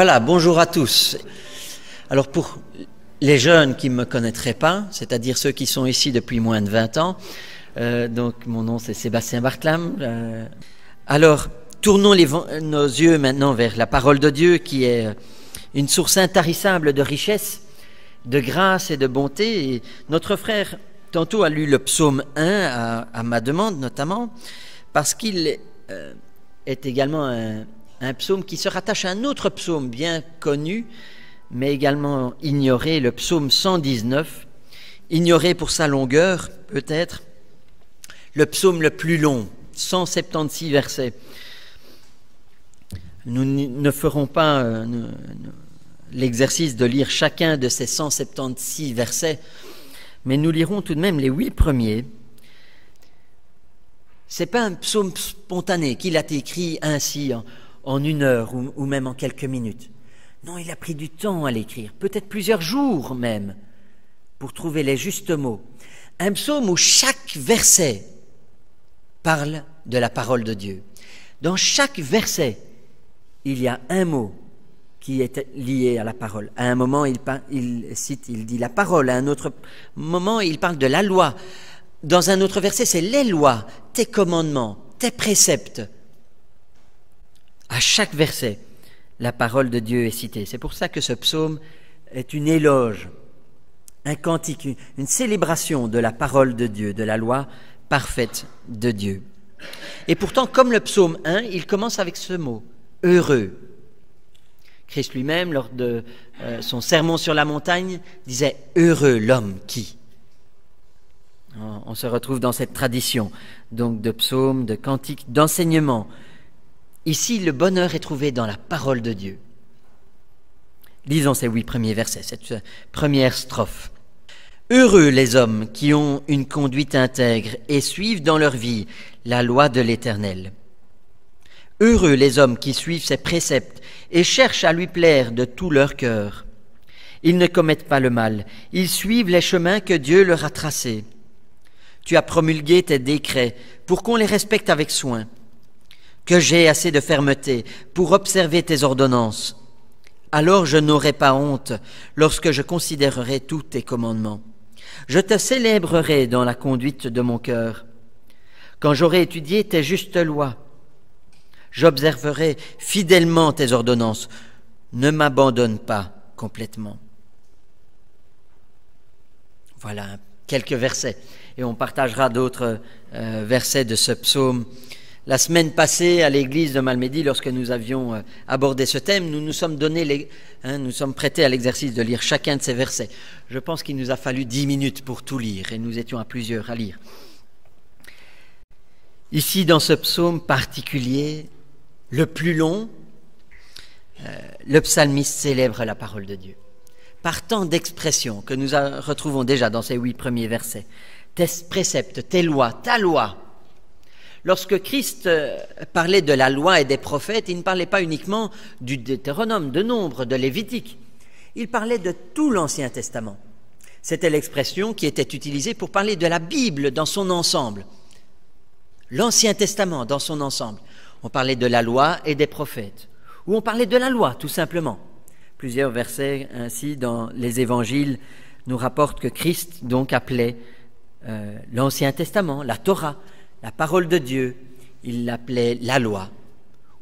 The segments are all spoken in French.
Voilà, bonjour à tous. Alors pour les jeunes qui ne me connaîtraient pas, c'est-à-dire ceux qui sont ici depuis moins de 20 ans, donc mon nom c'est Sébastien Bartlam. Alors tournons nos yeux maintenant vers la parole de Dieu qui est une source intarissable de richesse, de grâce et de bonté. Et notre frère tantôt a lu le psaume 1 à ma demande notamment, parce qu'il est également un psaume qui se rattache à un autre psaume bien connu, mais également ignoré, le psaume 119, ignoré pour sa longueur peut-être, le psaume le plus long, 176 versets. Nous ne ferons pas l'exercice de lire chacun de ces 176 versets, mais nous lirons tout de même les 8 premiers. Ce n'est pas un psaume spontané qu'il a écrit ainsi en une heure ou même en quelques minutes. Non, il a pris du temps à l'écrire, peut-être plusieurs jours même, pour trouver les justes mots. Un psaume où chaque verset parle de la parole de Dieu. Dans chaque verset, il y a un mot qui est lié à la parole. À un moment, il dit la parole. À un autre moment, il parle de la loi. Dans un autre verset, c'est les lois, tes commandements, tes préceptes. À chaque verset, la parole de Dieu est citée. C'est pour ça que ce psaume est une éloge, un cantique, une célébration de la parole de Dieu, de la loi parfaite de Dieu. Et pourtant, comme le psaume 1, il commence avec ce mot, heureux. Christ lui-même, lors de son sermon sur la montagne, disait « Heureux l'homme qui ». On se retrouve dans cette tradition, donc de psaumes, de cantiques, d'enseignements. Ici, le bonheur est trouvé dans la parole de Dieu. Lisons ces 8 premiers versets, cette première strophe. « Heureux les hommes qui ont une conduite intègre et suivent dans leur vie la loi de l'Éternel. Heureux les hommes qui suivent ses préceptes et cherchent à lui plaire de tout leur cœur. Ils ne commettent pas le mal, ils suivent les chemins que Dieu leur a tracés. Tu as promulgué tes décrets pour qu'on les respecte avec soin. Que j'ai assez de fermeté pour observer tes ordonnances. Alors je n'aurai pas honte lorsque je considérerai tous tes commandements. Je te célébrerai dans la conduite de mon cœur. Quand j'aurai étudié tes justes lois, j'observerai fidèlement tes ordonnances. Ne m'abandonne pas complètement. » Voilà quelques versets. Et on partagera d'autres versets de ce psaume. La semaine passée, à l'église de Malmedy, lorsque nous avions abordé ce thème, nous sommes prêtés à l'exercice de lire chacun de ces versets. Je pense qu'il nous a fallu 10 minutes pour tout lire, et nous étions à plusieurs à lire. Ici, dans ce psaume particulier, le plus long, le psalmiste célèbre la parole de Dieu. Par tant d'expressions que nous retrouvons déjà dans ces 8 premiers versets. Tes préceptes, tes lois, ta loi. Lorsque Christ parlait de la loi et des prophètes, il ne parlait pas uniquement du Deutéronome, de Nombre, de Lévitique. Il parlait de tout l'Ancien Testament. C'était l'expression qui était utilisée pour parler de la Bible dans son ensemble. L'Ancien Testament dans son ensemble. On parlait de la loi et des prophètes. Ou on parlait de la loi, tout simplement. Plusieurs versets ainsi dans les évangiles nous rapportent que Christ donc appelait l'Ancien Testament, la Torah, la parole de Dieu, il l'appelait la loi,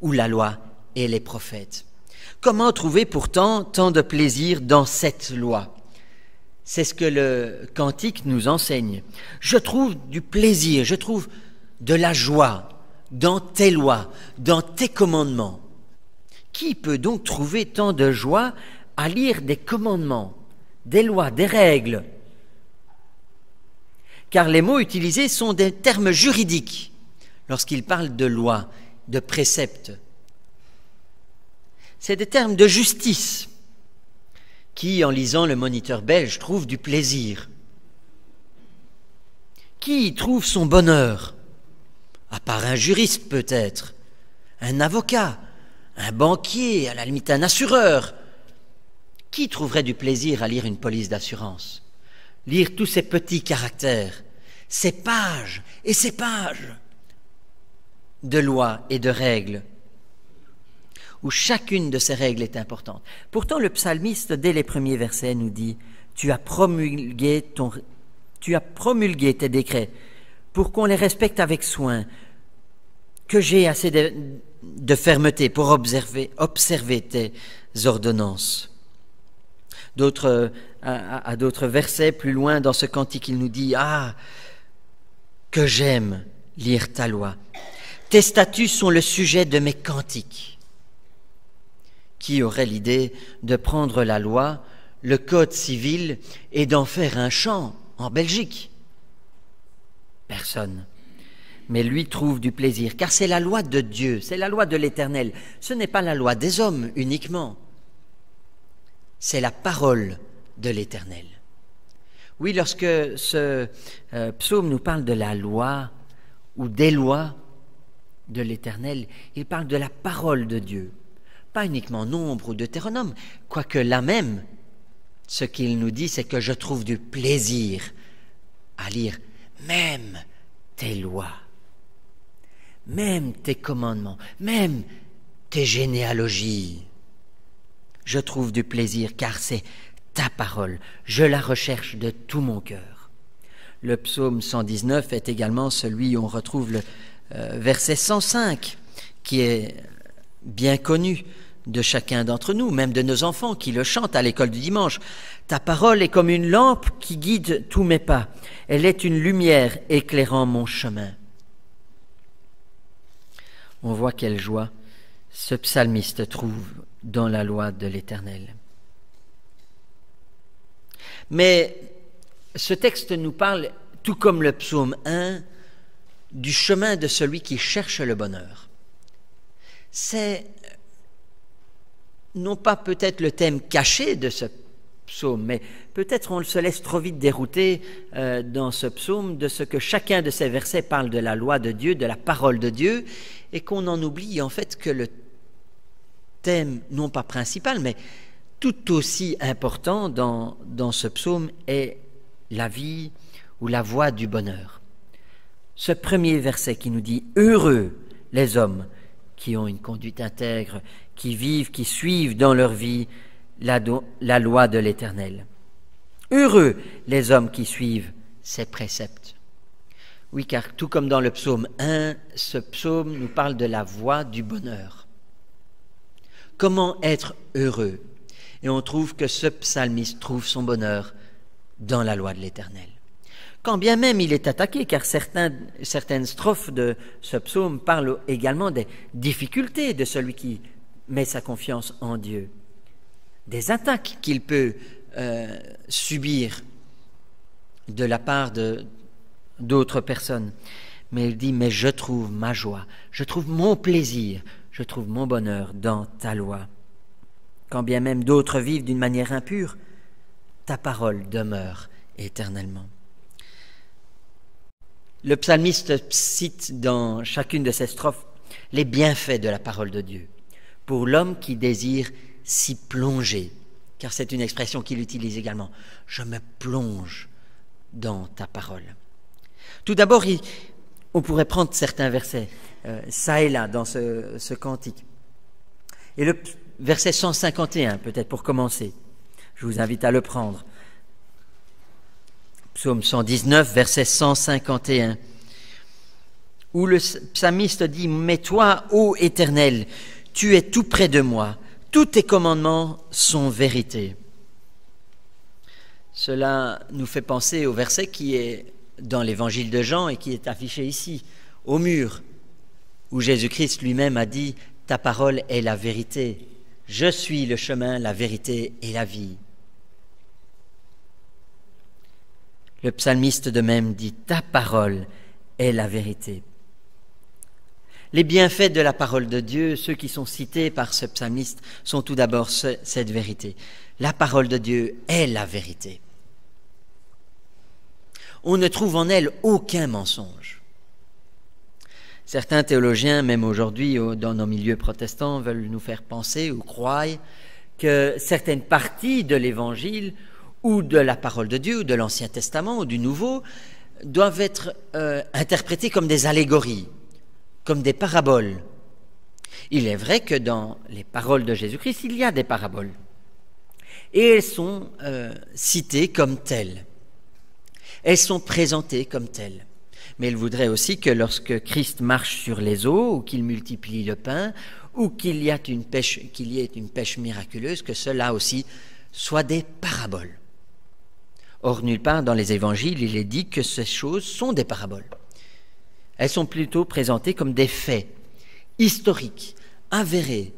ou la loi et les prophètes. Comment trouver pourtant tant de plaisir dans cette loi? C'est ce que le cantique nous enseigne. Je trouve du plaisir, je trouve de la joie dans tes lois, dans tes commandements. Qui peut donc trouver tant de joie à lire des commandements, des lois, des règles? Car les mots utilisés sont des termes juridiques lorsqu'ils parlent de loi, de préceptes. C'est des termes de justice qui, en lisant le Moniteur belge, trouve du plaisir. Qui y trouve son bonheur? À part un juriste peut-être, un avocat, un banquier, à la limite un assureur. Qui trouverait du plaisir à lire une police d'assurance? Lire tous ces petits caractères, ces pages et ces pages de lois et de règles. où chacune de ces règles est importante. Pourtant, le psalmiste, dès les premiers versets, nous dit « Tu as promulgué tes décrets pour qu'on les respecte avec soin, que j'ai assez de fermeté pour observer tes ordonnances. » À d'autres versets plus loin dans ce cantique, il nous dit « Ah, que j'aime lire ta loi. Tes statuts sont le sujet de mes cantiques. » Qui aurait l'idée de prendre la loi, le code civil, et d'en faire un chant en Belgique? Personne. Mais lui trouve du plaisir, car c'est la loi de Dieu, c'est la loi de l'Éternel. Ce n'est pas la loi des hommes uniquement. C'est la parole de l'Éternel. Oui, lorsque ce psaume nous parle de la loi ou des lois de l'Éternel, il parle de la parole de Dieu. Pas uniquement Nombre ou Deutéronome, quoique là même, ce qu'il nous dit, c'est que je trouve du plaisir à lire même tes lois, même tes commandements, même tes généalogies. Je trouve du plaisir car c'est ta parole, je la recherche de tout mon cœur. Le psaume 119 est également celui où on retrouve le verset 105, qui est bien connu de chacun d'entre nous, même de nos enfants qui le chantent à l'école du dimanche. Ta parole est comme une lampe qui guide tous mes pas. Elle est une lumière éclairant mon chemin. On voit quelle joie ce psalmiste trouve dans la loi de l'Éternel. Mais ce texte nous parle, tout comme le psaume 1, du chemin de celui qui cherche le bonheur. C'est non pas peut-être le thème caché de ce psaume, mais peut-être on se laisse trop vite dérouter dans ce psaume de ce que chacun de ces versets parle de la loi de Dieu, de la parole de Dieu, et qu'on en oublie en fait que le thème, non pas principal, mais tout aussi important dans ce psaume est la vie ou la voie du bonheur. Ce premier verset qui nous dit « Heureux les hommes qui ont une conduite intègre, qui vivent, qui suivent dans leur vie la loi de l'Éternel. Heureux les hommes qui suivent ses préceptes. » Oui, car tout comme dans le psaume 1, ce psaume nous parle de la voie du bonheur. Comment être heureux? Et on trouve que ce psalmiste trouve son bonheur dans la loi de l'Éternel. Quand bien même il est attaqué, car certaines strophes de ce psaume parlent également des difficultés de celui qui met sa confiance en Dieu, des attaques qu'il peut subir de la part d'autres personnes. Mais il dit, mais je trouve ma joie, je trouve mon plaisir, je trouve mon bonheur dans ta loi. Quand bien même d'autres vivent d'une manière impure, ta parole demeure éternellement. Le psalmiste cite dans chacune de ses strophes les bienfaits de la parole de Dieu pour l'homme qui désire s'y plonger, car c'est une expression qu'il utilise également. Je me plonge dans ta parole. Tout d'abord, on pourrait prendre certains versets, ça et là, dans ce cantique. Et le verset 151, peut-être pour commencer, je vous invite à le prendre. Psaume 119, verset 151, où le psalmiste dit « Mais toi, ô Éternel, tu es tout près de moi, tous tes commandements sont vérité. » Cela nous fait penser au verset qui est dans l'évangile de Jean et qui est affiché ici, au mur, où Jésus-Christ lui-même a dit « Ta parole est la vérité. Je suis le chemin, la vérité et la vie. » Le psalmiste de même dit « Ta parole est la vérité. » Les bienfaits de la parole de Dieu, ceux qui sont cités par ce psalmiste, sont tout d'abord cette vérité. La parole de Dieu est la vérité. On ne trouve en elle aucun mensonge. Certains théologiens, même aujourd'hui dans nos milieux protestants, veulent nous faire penser ou croient que certaines parties de l'Évangile ou de la parole de Dieu, ou de l'Ancien Testament, ou du Nouveau, doivent être interprétées comme des allégories, comme des paraboles. Il est vrai que dans les paroles de Jésus-Christ, il y a des paraboles. Et elles sont citées comme telles. Elles sont présentées comme telles. Mais il voudrait aussi que lorsque Christ marche sur les eaux, ou qu'il multiplie le pain, ou qu'il y ait une pêche miraculeuse, que cela aussi soit des paraboles. Or, nulle part dans les évangiles, il est dit que ces choses sont des paraboles. Elles sont plutôt présentées comme des faits historiques, avérés,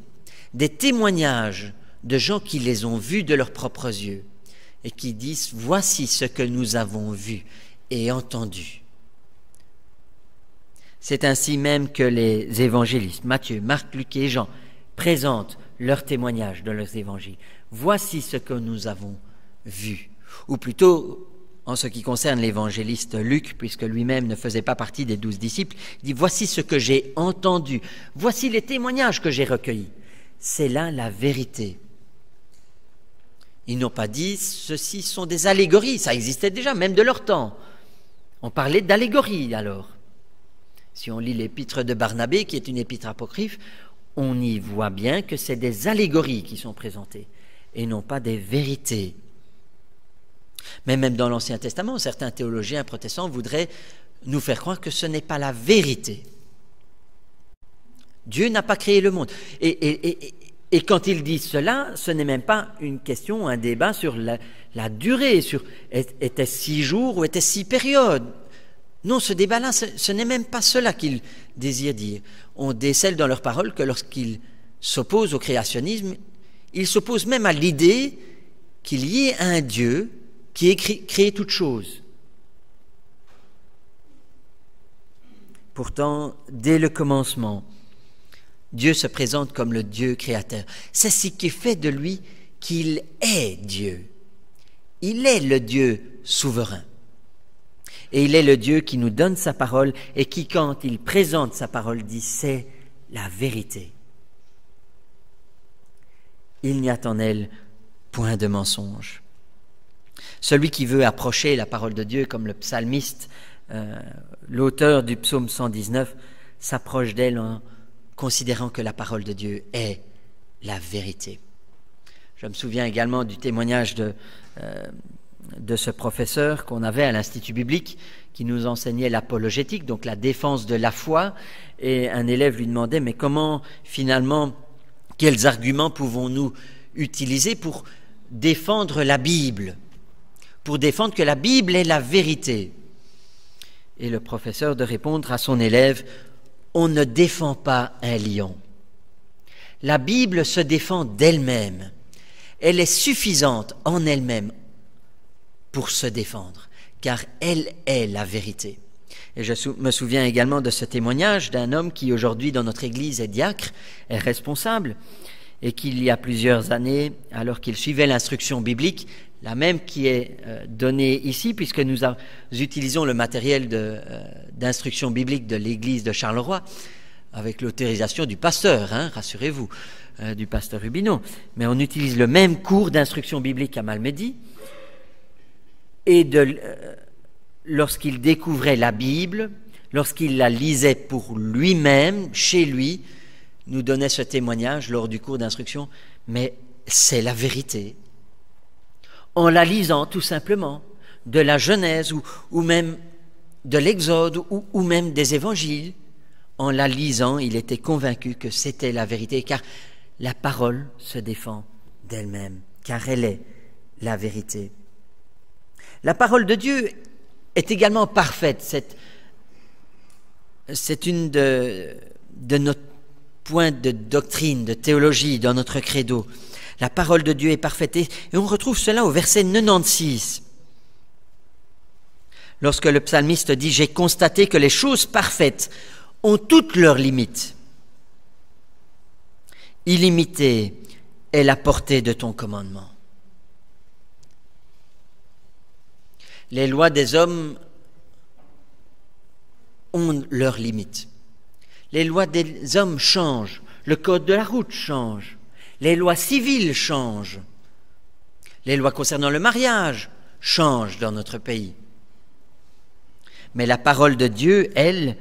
des témoignages de gens qui les ont vus de leurs propres yeux et qui disent « Voici ce que nous avons vu et entendu ». C'est ainsi même que les évangélistes, Matthieu, Marc, Luc et Jean, présentent leurs témoignages de leurs évangiles. Voici ce que nous avons vu. Ou plutôt, en ce qui concerne l'évangéliste Luc, puisque lui-même ne faisait pas partie des 12 disciples, il dit « Voici ce que j'ai entendu. Voici les témoignages que j'ai recueillis. » C'est là la vérité. Ils n'ont pas dit « Ceci sont des allégories ». Ça existait déjà, même de leur temps. On parlait d'allégories alors. Si on lit l'épître de Barnabé, qui est une épître apocryphe, on y voit bien que c'est des allégories qui sont présentées et non pas des vérités. Mais même dans l'Ancien Testament, certains théologiens protestants voudraient nous faire croire que ce n'est pas la vérité. Dieu n'a pas créé le monde. Et quand ils disent cela, ce n'est même pas une question, un débat sur la durée, sur était-ce 6 jours ou était-ce 6 périodes. Non, ce débat-là, ce n'est même pas cela qu'ils désirent dire. On décèle dans leurs paroles que lorsqu'ils s'opposent au créationnisme, ils s'opposent même à l'idée qu'il y ait un Dieu qui ait créé toute chose. Pourtant, dès le commencement, Dieu se présente comme le Dieu créateur. C'est ce qui fait de lui qu'il est Dieu. Il est le Dieu souverain. Et il est le Dieu qui nous donne sa parole et qui, quand il présente sa parole, dit « c'est la vérité ». Il n'y a en elle point de mensonge. Celui qui veut approcher la parole de Dieu, comme le psalmiste, l'auteur du psaume 119, s'approche d'elle en considérant que la parole de Dieu est la vérité. Je me souviens également du témoignage de ce professeur qu'on avait à l'Institut biblique qui nous enseignait l'apologétique, donc la défense de la foi, et un élève lui demandait « mais comment finalement, quels arguments pouvons-nous utiliser pour défendre la Bible, pour défendre que la Bible est la vérité ?» Et le professeur de répondre à son élève « on ne défend pas un lion. La Bible se défend d'elle-même. Elle est suffisante en elle-même pour se défendre, car elle est la vérité. » Et je me souviens également de ce témoignage d'un homme qui aujourd'hui dans notre Église est diacre, est responsable, et qui il y a plusieurs années, alors qu'il suivait l'instruction biblique, la même qui est donnée ici, puisque nous utilisons le matériel d'instruction biblique de l'Église de Charleroi, avec l'autorisation du pasteur, rassurez-vous, du pasteur Rubino, mais on utilise le même cours d'instruction biblique à Malmedy, et lorsqu'il découvrait la Bible, lorsqu'il la lisait pour lui-même, chez lui, nous donnait ce témoignage lors du cours d'instruction, mais c'est la vérité. En la lisant tout simplement, de la Genèse ou même de l'Exode ou même des Évangiles, en la lisant, il était convaincu que c'était la vérité, car la parole se défend d'elle-même, car elle est la vérité. La parole de Dieu est également parfaite. C'est une de nos points de doctrine, de théologie dans notre credo. La parole de Dieu est parfaite. Et on retrouve cela au verset 96. Lorsque le psalmiste dit « J'ai constaté que les choses parfaites ont toutes leurs limites. Illimitée est la portée de ton commandement. » Les lois des hommes ont leurs limites. Les lois des hommes changent. Le code de la route change. Les lois civiles changent. Les lois concernant le mariage changent dans notre pays. Mais la parole de Dieu, elle,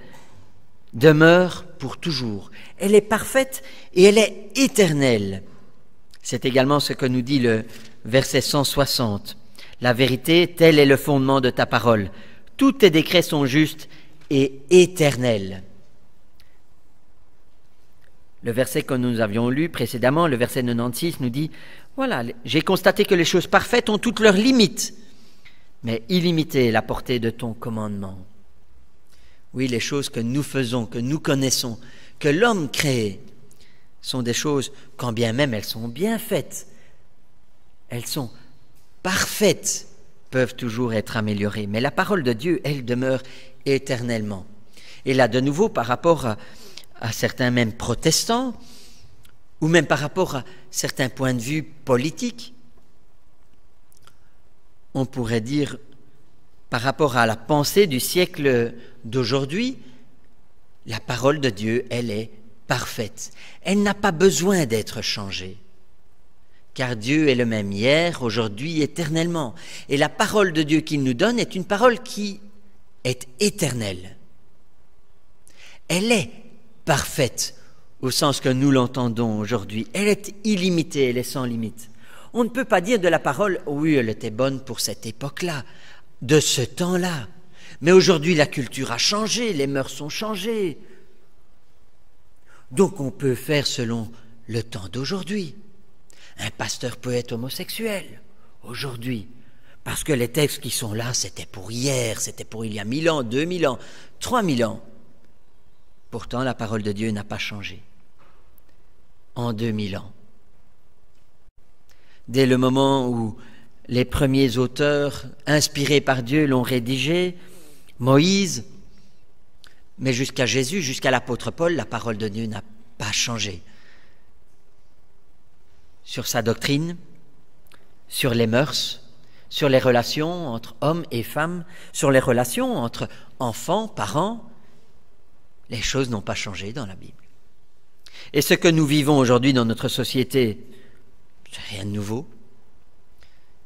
demeure pour toujours. Elle est parfaite et elle est éternelle. C'est également ce que nous dit le verset 160. La vérité, tel est le fondement de ta parole. Tous tes décrets sont justes et éternels. Le verset que nous avions lu précédemment, le verset 96, nous dit « Voilà, j'ai constaté que les choses parfaites ont toutes leurs limites, mais illimitée est la portée de ton commandement. » Oui, les choses que nous faisons, que nous connaissons, que l'homme crée, sont des choses, quand bien même elles sont bien faites, elles sont parfaites, peuvent toujours être améliorées. Mais la parole de Dieu, elle demeure éternellement. Et là, de nouveau, par rapport à certains même protestants, ou même par rapport à certains points de vue politiques, on pourrait dire, par rapport à la pensée du siècle d'aujourd'hui, la parole de Dieu, elle est parfaite. Elle n'a pas besoin d'être changée. Car Dieu est le même hier, aujourd'hui, éternellement. Et la parole de Dieu qu'il nous donne est une parole qui est éternelle. Elle est parfaite au sens que nous l'entendons aujourd'hui. Elle est illimitée, elle est sans limite. On ne peut pas dire de la parole, oui, elle était bonne pour cette époque-là, de ce temps-là. Mais aujourd'hui, la culture a changé, les mœurs sont changées. Donc on peut faire selon le temps d'aujourd'hui. Un pasteur peut être homosexuel aujourd'hui, parce que les textes qui sont là, c'était pour hier, c'était pour il y a 1000 ans, 2000 ans, 3000 ans. Pourtant, la parole de Dieu n'a pas changé en 2000 ans. Dès le moment où les premiers auteurs, inspirés par Dieu, l'ont rédigé, Moïse, mais jusqu'à Jésus, jusqu'à l'apôtre Paul, la parole de Dieu n'a pas changé. Sur sa doctrine, sur les mœurs, sur les relations entre hommes et femmes, sur les relations entre enfants, parents, les choses n'ont pas changé dans la Bible. Et ce que nous vivons aujourd'hui dans notre société, c'est rien de nouveau.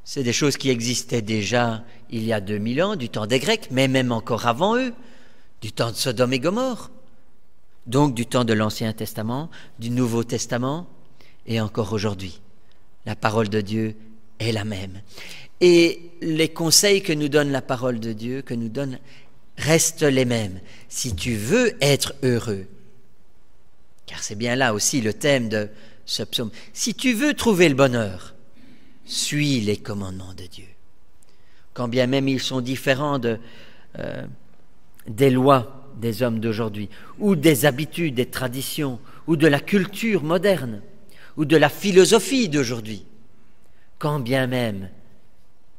C'est des choses qui existaient déjà il y a 2000 ans, du temps des Grecs, mais même encore avant eux, du temps de Sodome et Gomorrhe, donc du temps de l'Ancien Testament, du Nouveau Testament, et encore aujourd'hui. La parole de Dieu est la même. Et les conseils que nous donne la parole de Dieu, que nous donne, restent les mêmes. Si tu veux être heureux, car c'est bien là aussi le thème de ce psaume, si tu veux trouver le bonheur, suis les commandements de Dieu. Quand bien même ils sont différents des lois des hommes d'aujourd'hui, ou des habitudes, des traditions, ou de la culture moderne, ou de la philosophie d'aujourd'hui, quand bien même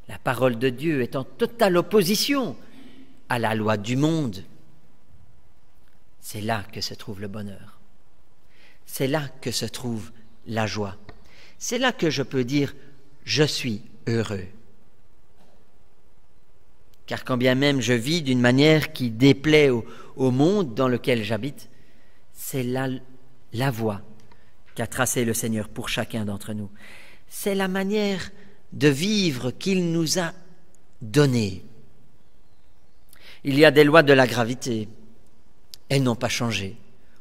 la parole de Dieu est en totale opposition à la loi du monde, c'est là que se trouve le bonheur. C'est là que se trouve la joie. C'est là que je peux dire « je suis heureux ». Car quand bien même je vis d'une manière qui déplaît au monde dans lequel j'habite, c'est là la voie qu'a tracée le Seigneur pour chacun d'entre nous. C'est la manière de vivre qu'il nous a donnée. Il y a des lois de la gravité. Elles n'ont pas changé.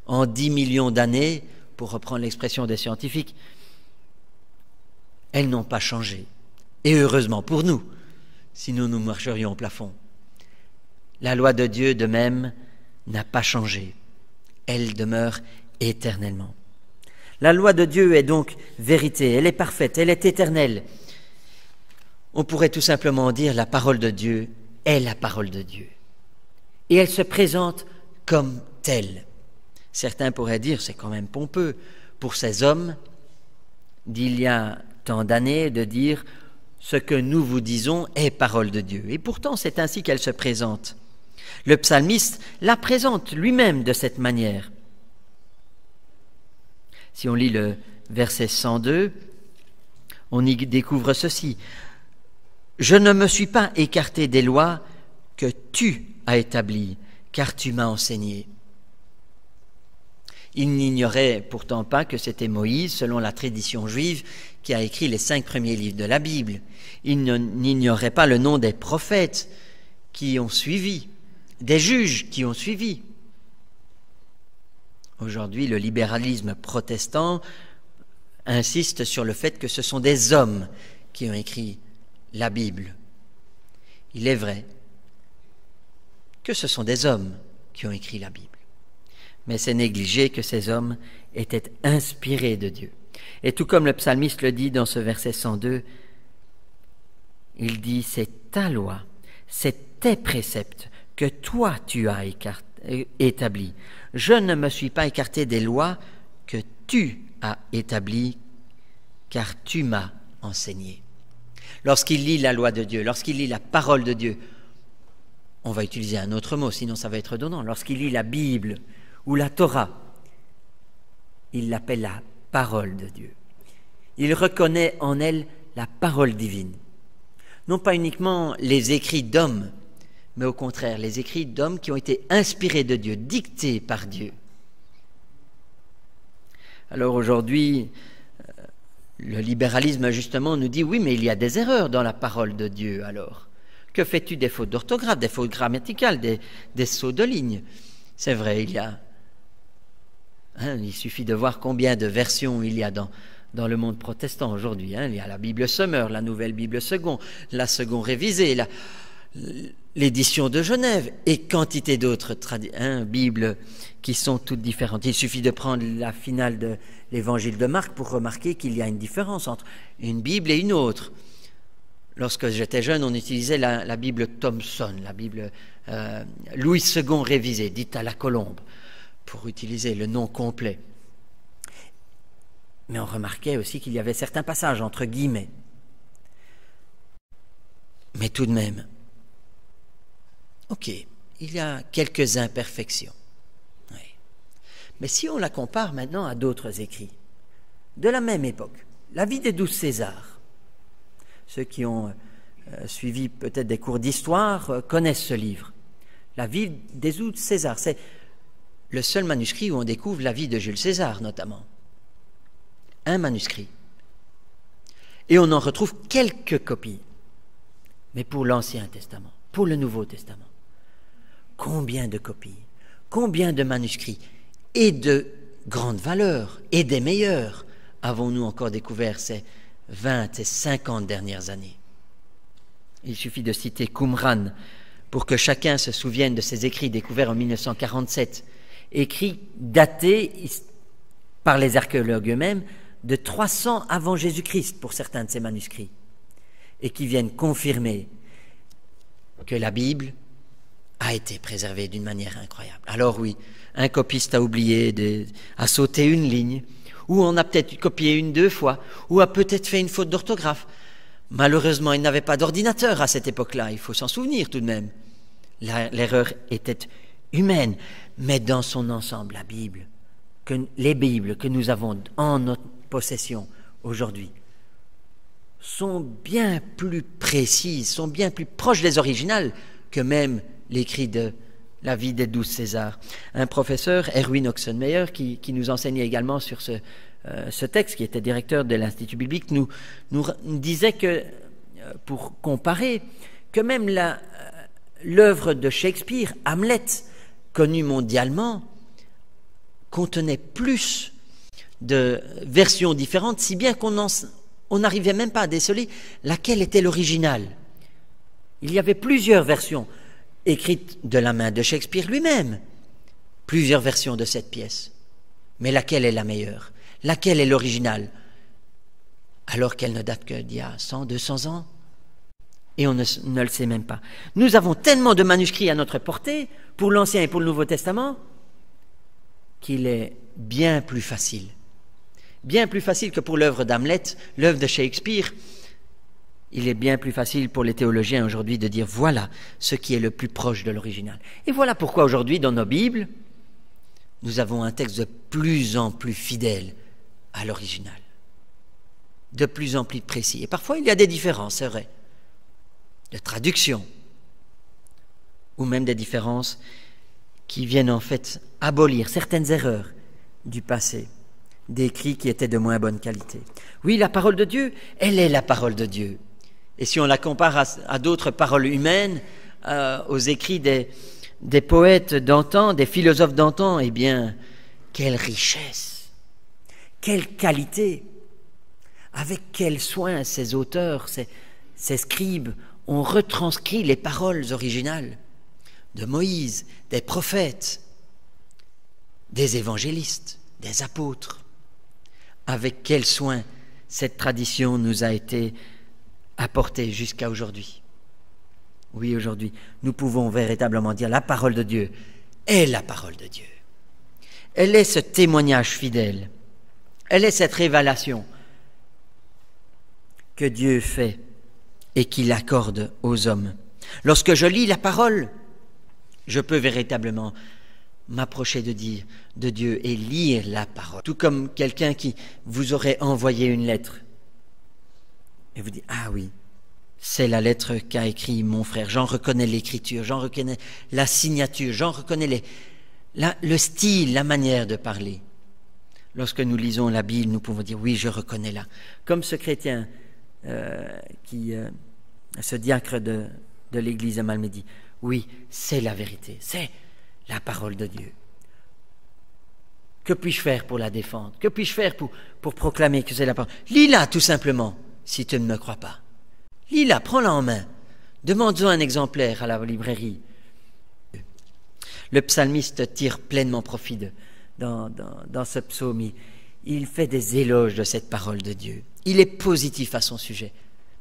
En 10 millions d'années, pour reprendre l'expression des scientifiques, elles n'ont pas changé. Et heureusement pour nous, sinon nous marcherions au plafond. La loi de Dieu, de même, n'a pas changé. Elle demeure éternellement. La loi de Dieu est donc vérité, elle est parfaite, elle est éternelle. On pourrait tout simplement dire la parole de Dieu est la parole de Dieu. Et elle se présente comme telle. Certains pourraient dire, c'est quand même pompeux pour ces hommes d'il y a tant d'années de dire ce que nous vous disons est parole de Dieu. Et pourtant, c'est ainsi qu'elle se présente. Le psalmiste la présente lui-même de cette manière. Si on lit le verset 102, on y découvre ceci. « Je ne me suis pas écarté des lois que tu as établies, car tu m'as enseigné. » Il n'ignorait pourtant pas que c'était Moïse, selon la tradition juive, qui a écrit les 5 premiers livres de la Bible. Il n'ignorait pas le nom des prophètes qui ont suivi, des juges qui ont suivi. Aujourd'hui, le libéralisme protestant insiste sur le fait que ce sont des hommes qui ont écrit la Bible. Il est vrai que ce sont des hommes qui ont écrit la Bible. Mais c'est négliger que ces hommes étaient inspirés de Dieu. Et tout comme le psalmiste le dit dans ce verset 102, il dit « C'est ta loi, c'est tes préceptes que toi tu as établis. Je ne me suis pas écarté des lois que tu as établies, car tu m'as enseigné. » Lorsqu'il lit la loi de Dieu, lorsqu'il lit la parole de Dieu, on va utiliser un autre mot, sinon ça va être redondant. Lorsqu'il lit la Bible ou la Torah, il l'appelle la parole de Dieu. Il reconnaît en elle la parole divine. Non pas uniquement les écrits d'hommes, mais au contraire, les écrits d'hommes qui ont été inspirés de Dieu, dictés par Dieu. Alors aujourd'hui, le libéralisme justement nous dit, oui, mais il y a des erreurs dans la parole de Dieu alors. Que fais-tu des fautes d'orthographe, des fautes grammaticales, des sauts de ligne? C'est vrai, il y a. Il suffit de voir combien de versions il y a dans le monde protestant aujourd'hui. Il y a la Bible Summer, la nouvelle Bible Second, la Second révisée, l'édition de Genève et quantité d'autres Bibles qui sont toutes différentes. Il suffit de prendre la finale de l'évangile de Marc pour remarquer qu'il y a une différence entre une Bible et une autre. Lorsque j'étais jeune, on utilisait la Bible Thomson, la Bible Louis II révisée, dite à la colombe, pour utiliser le nom complet. Mais on remarquait aussi qu'il y avait certains passages entre guillemets. Mais tout de même, ok, il y a quelques imperfections. Oui. Mais si on la compare maintenant à d'autres écrits de la même époque, la vie des 12 Césars, ceux qui ont suivi peut-être des cours d'histoire connaissent ce livre. La vie des 12 Césars, c'est le seul manuscrit où on découvre la vie de Jules César notamment. Un manuscrit. Et on en retrouve quelques copies. Mais pour l'Ancien Testament, pour le Nouveau Testament, combien de copies, combien de manuscrits et de grande valeur et des meilleurs avons-nous encore découvert ces 20 et 50 dernières années? Il suffit de citer Qumran pour que chacun se souvienne de ces écrits découverts en 1947, écrits datés par les archéologues eux-mêmes de 300 avant Jésus-Christ pour certains de ces manuscrits, et qui viennent confirmer que la Bible a été préservée d'une manière incroyable. Alors oui, un copiste a oublié, a sauté une ligne, ou on a peut-être copié une, 2 fois, ou a peut-être fait une faute d'orthographe. Malheureusement, il n'avait pas d'ordinateur à cette époque-là, il faut s'en souvenir tout de même. L'erreur était humaine, mais dans son ensemble, la Bible, les Bibles que nous avons en notre possession aujourd'hui, sont bien plus précises, sont bien plus proches des originales que même l'écrit de la vie des 12 Césars. Un professeur, Erwin Oxenmeyer, qui nous enseignait également sur ce texte, qui était directeur de l'Institut biblique, nous disait que, pour comparer, que même l'œuvre de Shakespeare, Hamlet, connue mondialement, contenait plus de versions différentes, si bien qu'on n'arrivait même pas à déceler laquelle était l'original. Il y avait plusieurs versions écrites de la main de Shakespeare lui-même, plusieurs versions de cette pièce. Mais laquelle est la meilleure? Laquelle est l'original? Alors qu'elle ne date que d'il y a 100, 200 ans? Et on ne le sait même pas. Nous avons tellement de manuscrits à notre portée, pour l'Ancien et pour le Nouveau Testament, qu'il est bien plus facile que pour l'œuvre d'Hamlet, l'œuvre de Shakespeare. Il est bien plus facile pour les théologiens aujourd'hui de dire voilà ce qui est le plus proche de l'original. Et voilà pourquoi aujourd'hui dans nos Bibles, nous avons un texte de plus en plus fidèle à l'original, de plus en plus précis. Et parfois il y a des différences, c'est vrai, de traduction, ou même des différences qui viennent en fait abolir certaines erreurs du passé, d'écrits qui étaient de moins bonne qualité. Oui, la parole de Dieu, elle est la parole de Dieu. Et si on la compare à d'autres paroles humaines, aux écrits des poètes d'antan, des philosophes d'antan, eh bien, quelle richesse, quelle qualité, avec quel soin ces auteurs, ces scribes ont retranscrit les paroles originales de Moïse, des prophètes, des évangélistes, des apôtres. Avec quel soin cette tradition nous a été apportée jusqu'à aujourd'hui. Oui, aujourd'hui, nous pouvons véritablement dire la parole de Dieu est la parole de Dieu. Elle est ce témoignage fidèle. Elle est cette révélation que Dieu fait et qu'il accorde aux hommes. Lorsque je lis la parole, je peux véritablement m'approcher de Dieu et lire la parole. Tout comme quelqu'un qui vous aurait envoyé une lettre et vous dit « Ah oui, c'est la lettre qu'a écrit mon frère, j'en reconnais l'écriture, j'en reconnais la signature, j'en reconnais le style, la manière de parler. » Lorsque nous lisons la Bible, nous pouvons dire « Oui, je reconnais là. » Comme ce chrétien ce diacre de l'église de Malmedy. Oui, c'est la vérité, c'est la parole de Dieu. Que puis-je faire pour la défendre? Que puis-je faire pour proclamer que c'est la parole? Lis-la tout simplement, si tu ne me crois pas. Lis-la, prends-la en main. Demande-en un exemplaire à la librairie. Le psalmiste tire pleinement profit dans ce psaume. Il fait des éloges de cette parole de Dieu. Il est positif à son sujet.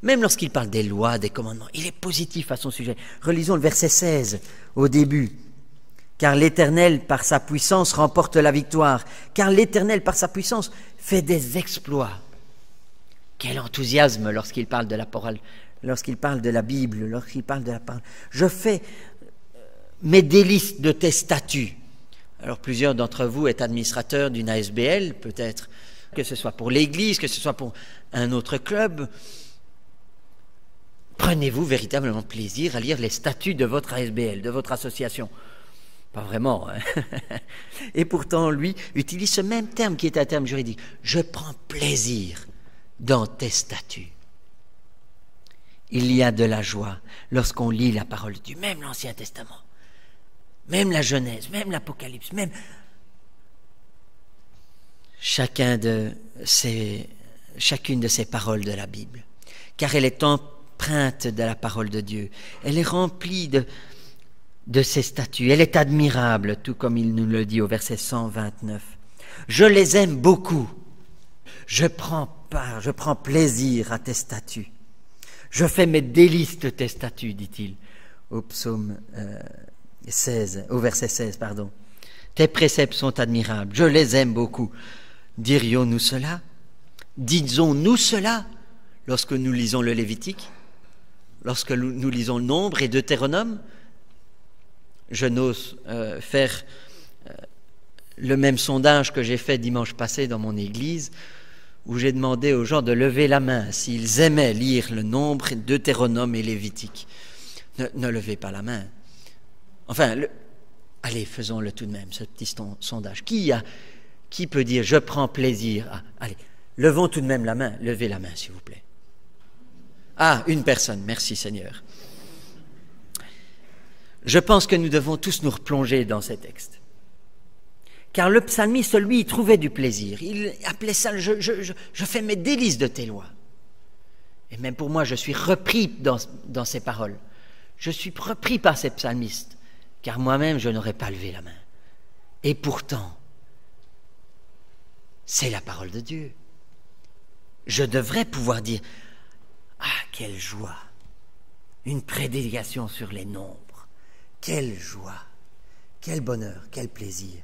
Même lorsqu'il parle des lois, des commandements, il est positif à son sujet. Relisons le verset 16 au début. Car l'Éternel, par sa puissance, remporte la victoire. Car l'Éternel, par sa puissance, fait des exploits. Quel enthousiasme lorsqu'il parle de la parole, lorsqu'il parle de la Bible, lorsqu'il parle de la parole. Je fais mes délices de tes statuts. Alors plusieurs d'entre vous êtes administrateurs d'une ASBL, peut-être, que ce soit pour l'Église, que ce soit pour un autre club. Prenez-vous véritablement plaisir à lire les statuts de votre ASBL, de votre association? Pas vraiment. Hein. Et pourtant, lui utilise ce même terme qui est un terme juridique. Je prends plaisir dans tes statuts. Il y a de la joie lorsqu'on lit la parole de Dieu, même l'Ancien Testament, même la Genèse, même l'Apocalypse, même chacune de ces paroles de la Bible, car elle est empreinte de la parole de Dieu. Elle est remplie de ses statuts. Elle est admirable, tout comme il nous le dit au verset 129. Je les aime beaucoup. Je prends plaisir à tes statuts. Je fais mes délices de tes statuts, dit-il au psaume 16, au verset 16, pardon. Tes préceptes sont admirables. Je les aime beaucoup. Dirions-nous cela? Disons-nous cela lorsque nous lisons le Lévitique? Lorsque nous lisons le Nombre et Deutéronome? Je n'ose faire le même sondage que j'ai fait dimanche passé dans mon église, où j'ai demandé aux gens de lever la main s'ils aimaient lire le Nombre, Deutéronome et Lévitique. Ne levez pas la main. Enfin, allez, faisons-le tout de même, ce petit sondage. Qui peut dire « je prends plaisir » Allez, levons tout de même la main. Levez la main, s'il vous plaît. Ah, une personne. Merci, Seigneur. Je pense que nous devons tous nous replonger dans ces textes. Car le psalmiste, lui, il trouvait du plaisir. Il appelait ça « je fais mes délices de tes lois ». Et même pour moi, je suis repris dans ces paroles. Je suis repris par ces psalmistes, car moi-même, je n'aurais pas levé la main. Et pourtant, c'est la parole de Dieu. Je devrais pouvoir dire « Ah, quelle joie! Une prédication sur les nombres. Quelle joie! Quel bonheur! Quel plaisir! »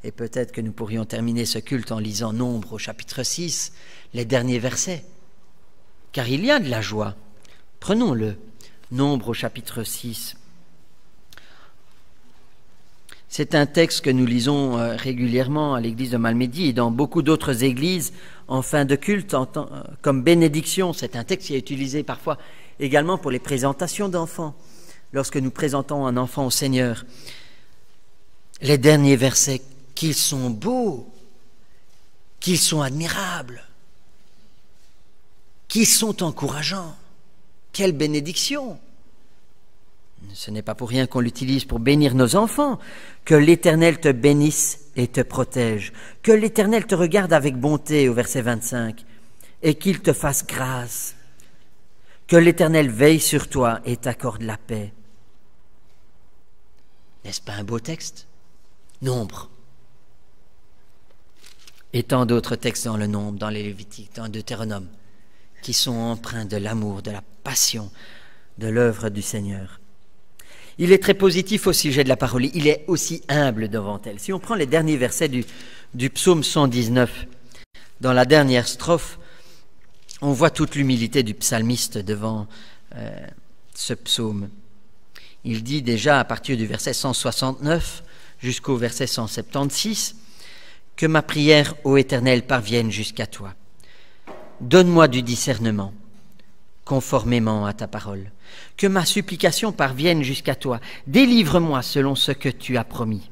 Et peut-être que nous pourrions terminer ce culte en lisant Nombre au chapitre 6, les derniers versets. Car il y a de la joie. Prenons-le. Nombre au chapitre 6. C'est un texte que nous lisons régulièrement à l'église de Malmedy et dans beaucoup d'autres églises en fin de culte, comme bénédiction. C'est un texte qui est utilisé parfois également pour les présentations d'enfants, lorsque nous présentons un enfant au Seigneur. Les derniers versets, qu'ils sont beaux, qu'ils sont admirables, qu'ils sont encourageants. Quelle bénédiction! Ce n'est pas pour rien qu'on l'utilise pour bénir nos enfants. Que l'Éternel te bénisse et te protège. Que l'Éternel te regarde avec bonté, au verset 25, et qu'il te fasse grâce. Que l'Éternel veille sur toi et t'accorde la paix. N'est-ce pas un beau texte? Nombre. Et tant d'autres textes dans le Nombre, dans les Lévitiques, dans le Deutéronome, qui sont empreints de l'amour, de la passion, de l'œuvre du Seigneur. Il est très positif au sujet de la parole. Il est aussi humble devant elle. Si on prend les derniers versets du psaume 119, dans la dernière strophe, on voit toute l'humilité du psalmiste devant ce psaume. Il dit déjà à partir du verset 169 jusqu'au verset 176 que ma prière, ô Éternel, parvienne jusqu'à toi. Donne-moi du discernement, conformément à ta parole. Que ma supplication parvienne jusqu'à toi. Délivre-moi selon ce que tu as promis.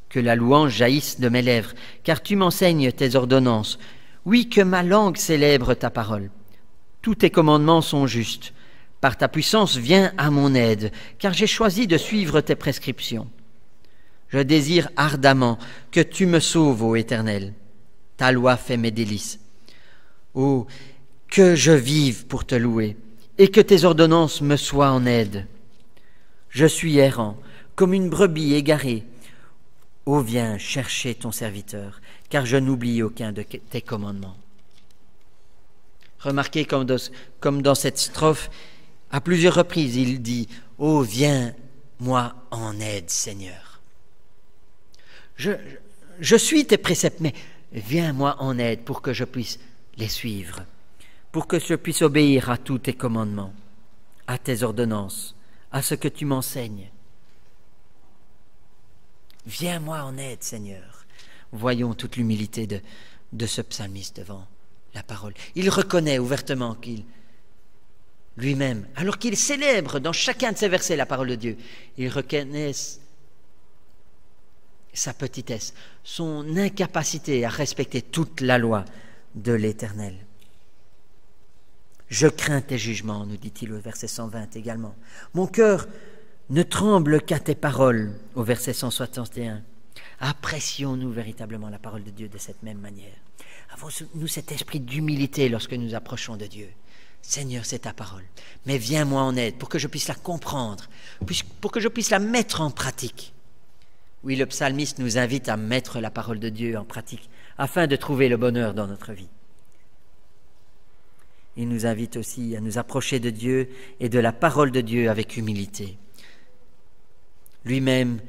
Que la louange jaillisse de mes lèvres, car tu m'enseignes tes ordonnances. Oui, que ma langue célèbre ta parole. Tous tes commandements sont justes. Par ta puissance, viens à mon aide, car j'ai choisi de suivre tes prescriptions. Je désire ardemment que tu me sauves, ô Éternel. Ta loi fait mes délices. Oh, que je vive pour te louer, et que tes ordonnances me soient en aide. Je suis errant, comme une brebis égarée. Ô, viens chercher ton serviteur, car je n'oublie aucun de tes commandements. Remarquez comme dans cette strophe, à plusieurs reprises, il dit « Oh, viens-moi en aide, Seigneur. Je suis tes préceptes, mais viens-moi en aide pour que je puisse les suivre, pour que je puisse obéir à tous tes commandements, à tes ordonnances, à ce que tu m'enseignes. Viens-moi en aide, Seigneur. » Voyons toute l'humilité de ce psalmiste devant la parole. Il reconnaît ouvertement qu'il, lui-même, alors qu'il célèbre dans chacun de ses versets la parole de Dieu, il reconnaît sa petitesse, son incapacité à respecter toute la loi de l'Éternel. Je crains tes jugements, nous dit-il au verset 120 également. Mon cœur ne tremble qu'à tes paroles, au verset 161. Apprécions-nous véritablement la parole de Dieu de cette même manière. Avons-nous cet esprit d'humilité lorsque nous approchons de Dieu. Seigneur, c'est ta parole, mais viens-moi en aide pour que je puisse la comprendre, pour que je puisse la mettre en pratique. Oui, le psalmiste nous invite à mettre la parole de Dieu en pratique afin de trouver le bonheur dans notre vie. Il nous invite aussi à nous approcher de Dieu et de la parole de Dieu avec humilité. Lui-même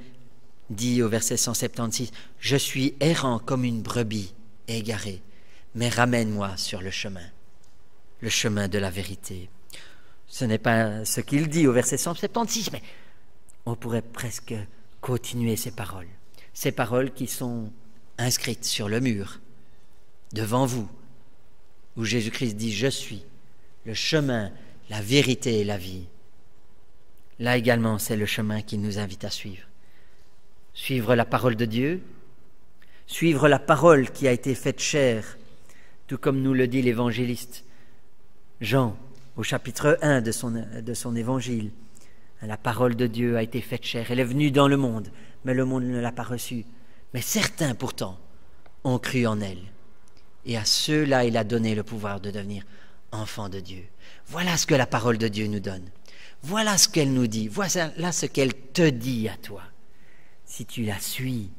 dit au verset 176, « Je suis errant comme une brebis égarée, mais ramène-moi sur le chemin de la vérité. » Ce n'est pas ce qu'il dit au verset 176, mais on pourrait presque continuer ces paroles qui sont inscrites sur le mur, devant vous, où Jésus-Christ dit « Je suis le chemin, la vérité et la vie ». Là également, c'est le chemin qu'il nous invite à suivre. Suivre la parole de Dieu, suivre la parole qui a été faite chair, tout comme nous le dit l'évangéliste Jean au chapitre 1 de son évangile. La parole de Dieu a été faite chair, elle est venue dans le monde, mais le monde ne l'a pas reçue. Mais certains pourtant ont cru en elle. Et à ceux-là, il a donné le pouvoir de devenir enfants de Dieu. Voilà ce que la parole de Dieu nous donne. Voilà ce qu'elle nous dit. Voilà ce qu'elle te dit à toi. Si tu la suis,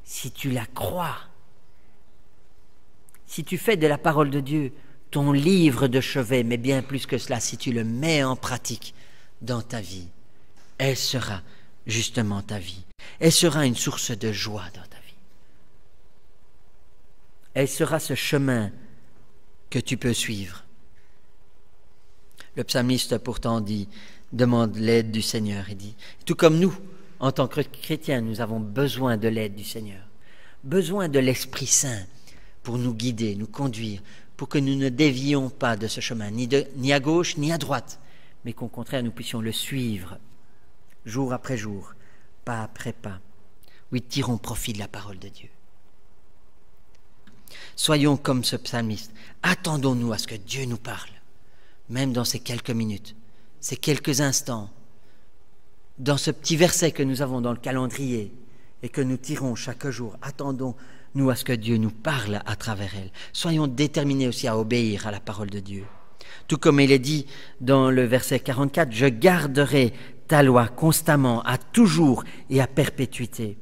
si tu la crois, si tu fais de la parole de Dieu ton livre de chevet, mais bien plus que cela, si tu le mets en pratique dans ta vie, elle sera justement ta vie. Elle sera une source de joie dans ta vie. Elle sera ce chemin que tu peux suivre. Le psalmiste pourtant demande l'aide du Seigneur et dit, tout comme nous, en tant que chrétiens, nous avons besoin de l'aide du Seigneur, besoin de l'Esprit Saint pour nous guider, nous conduire, pour que nous ne dévions pas de ce chemin, ni à gauche, ni à droite, mais qu'au contraire, nous puissions le suivre, jour après jour, pas après pas. Oui, tirons profit de la parole de Dieu. Soyons comme ce psalmiste, attendons-nous à ce que Dieu nous parle, même dans ces quelques minutes ces quelques instants dans ce petit verset que nous avons dans le calendrier et que nous tirons chaque jour. Attendons-nous à ce que Dieu nous parle à travers elle. Soyons déterminés aussi à obéir à la parole de Dieu. Tout comme il est dit dans le verset 44, « Je garderai ta loi constamment, à toujours et à perpétuité. »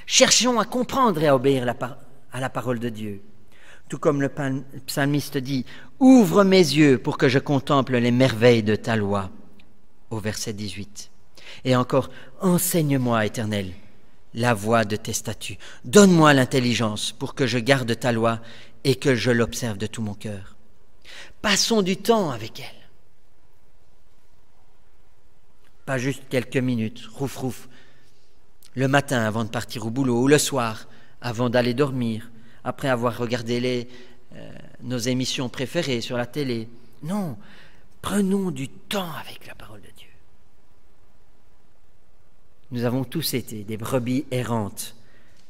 Cherchons à comprendre et à obéir à la parole de Dieu. Tout comme le psalmiste dit, « Ouvre mes yeux pour que je contemple les merveilles de ta loi. » Au verset 18. Et encore, « Enseigne-moi, Éternel, la voie de tes statuts. Donne-moi l'intelligence pour que je garde ta loi et que je l'observe de tout mon cœur. » Passons du temps avec elle. Pas juste quelques minutes, rouf rouf, le matin avant de partir au boulot ou le soir avant d'aller dormir, après avoir regardé nos émissions préférées sur la télé. Non, prenons du temps avec la parole de Dieu. Nous avons tous été des brebis errantes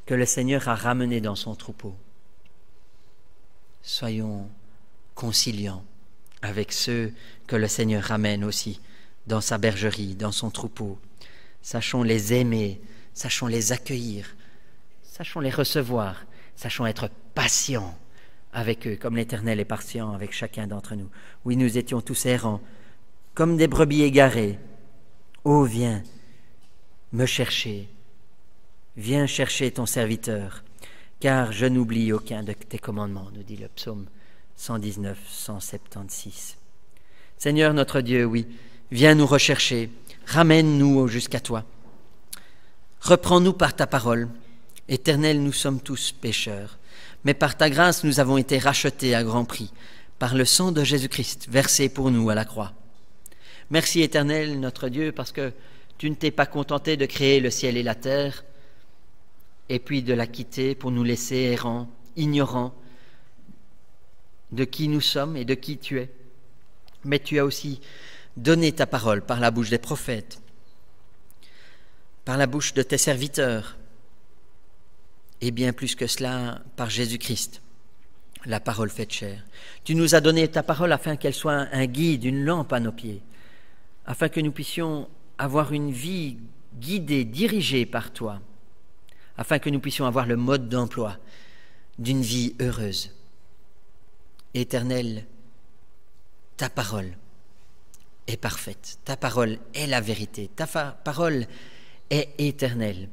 que le Seigneur a ramenées dans son troupeau. Soyons conciliants avec ceux que le Seigneur ramène aussi dans sa bergerie, dans son troupeau. Sachons les aimer, sachons les accueillir, sachons les recevoir, sachons être patients avec eux, comme l'Éternel est patient avec chacun d'entre nous. Oui, nous étions tous errants, comme des brebis égarées. Oh, viens me chercher, viens chercher ton serviteur, car je n'oublie aucun de tes commandements, nous dit le psaume 119, 176. Seigneur notre Dieu, oui, viens nous rechercher, ramène-nous jusqu'à toi. Reprends-nous par ta parole. Éternel, nous sommes tous pécheurs, mais par ta grâce nous avons été rachetés à grand prix, par le sang de Jésus-Christ versé pour nous à la croix. Merci Éternel notre Dieu, parce que tu ne t'es pas contenté de créer le ciel et la terre, et puis de la quitter pour nous laisser errants, ignorants de qui nous sommes et de qui tu es. Mais tu as aussi donné ta parole par la bouche des prophètes, par la bouche de tes serviteurs, et bien plus que cela, par Jésus-Christ, la parole faite chair. Tu nous as donné ta parole afin qu'elle soit un guide, une lampe à nos pieds, afin que nous puissions avoir une vie guidée, dirigée par toi, afin que nous puissions avoir le mode d'emploi d'une vie heureuse. Éternel, ta parole est parfaite, ta parole est la vérité, ta parole est éternelle.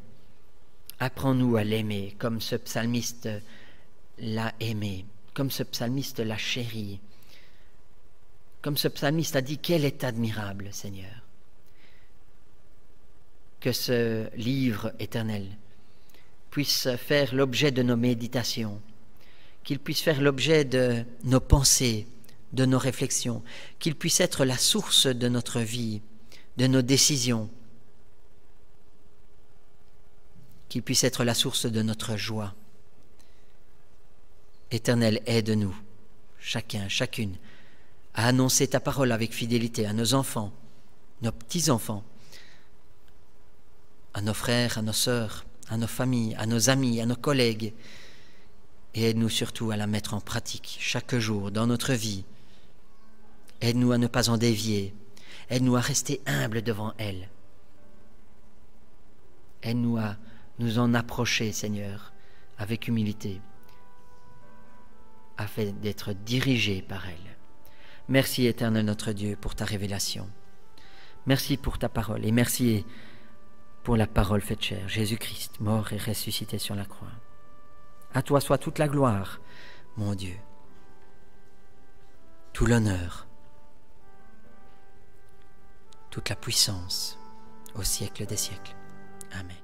Apprends-nous à l'aimer comme ce psalmiste l'a aimé, comme ce psalmiste l'a chéri, comme ce psalmiste a dit qu'elle est admirable, Seigneur. Que ce livre éternel puisse faire l'objet de nos méditations, qu'il puisse faire l'objet de nos pensées, de nos réflexions, qu'il puisse être la source de notre vie, de nos décisions, qu'il puisse être la source de notre joie. Éternel, aide-nous, chacun, chacune, à annoncer ta parole avec fidélité à nos enfants, nos petits-enfants, à nos frères, à nos sœurs, à nos familles, à nos amis, à nos collègues, et aide-nous surtout à la mettre en pratique chaque jour dans notre vie. Aide-nous à ne pas en dévier, aide-nous à rester humbles devant elle. Aide-nous à nous en approcher, Seigneur, avec humilité, afin d'être dirigés par elle. Merci, Éternel notre Dieu, pour ta révélation. Merci pour ta parole et merci pour la parole faite chair, Jésus-Christ, mort et ressuscité sur la croix. À toi soit toute la gloire, mon Dieu, tout l'honneur, toute la puissance au siècle des siècles. Amen.